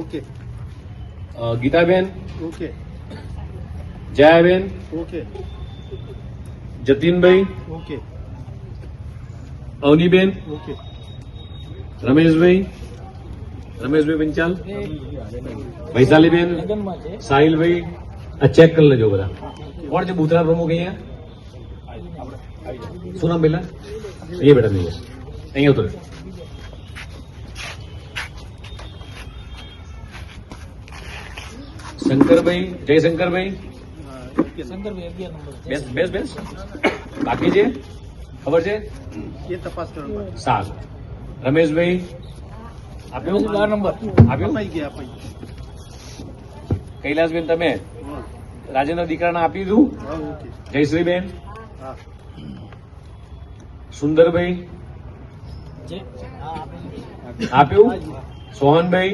Okay. ગીતાબેન, okay. જયાબેન, okay. જતીનભાઈ, ઓકે. અવનીબેન, ઓકે. રમેશભાઈ પંચાલ, વૈશાલીબેન, સાહિલભાઈ, આ ચેક કરી લેજો બધા. કોણ છે બુથના પ્રમુખ અહીંયા? શું નામ પેલા? અહીંયા બેઠા નહીં, અહીંયા ઉતરે. શંકરભાઈ, જયશંકરભાઈ, બેસ બેસ. બાકી છે ખબર છે? એ તપાસ કરવા. સારું. રમેશભાઈ આપ્યું? 12 નંબર આપ્યું? અપાઈ ગયા, અપાઈ. કૈલાસબેન તમે હા. રાજેન્દ્ર દીકરાને આપી દીધું? હા, ઓકે. જયશ્રીબેન, હા. સુંદરભાઈ આપ્યું? સોહનભાઈ,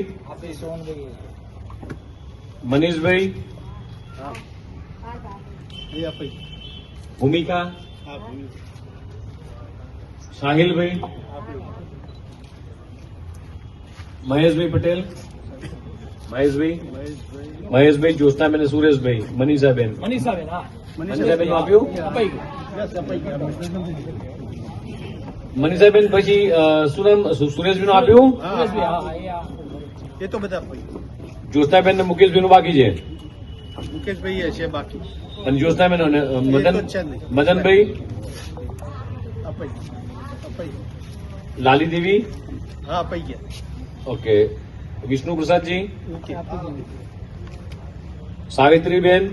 મનીષભાઈ, હા. એ અપાઈ. ભૂમિકા, હા, ભૂમિ. સાહિલભાઈ, આપ્યું. મહેશભાઈ પટેલ, મહેશભાઈ, મહેશભાઈ. મહેશભાઈ, જ્યોત્સનાબેન, સુરેશભાઈ, મનીષાબેન, મનીષાબેન, હા. મનીષાબેન આપ્યું? અપાઈ ગયું. યસ, અપાઈ ગયા. મનીષાબેન પછી શું નામ? સુરેશભાઈ આપ્યું? હા, સુરેશભાઈ, હા. હા, એ હા. એ તો બધા અપાઈ. જ્યોત્સનાબેન ને મુકેશભાઈ નું બાકી છે. મુકેશભાઈ એ છે બાકી. અને જ્યોત્સનાબેન અને મદન, એ તો છે જ નહીં. મદનભાઈ, અપાઈ. અપાઈ. લાલી દેવી, હા, અપાઈ ગયા. ઓકે. વિષ્ણુ પ્રસાદજી, ઓકે. સાવિત્રીબેન,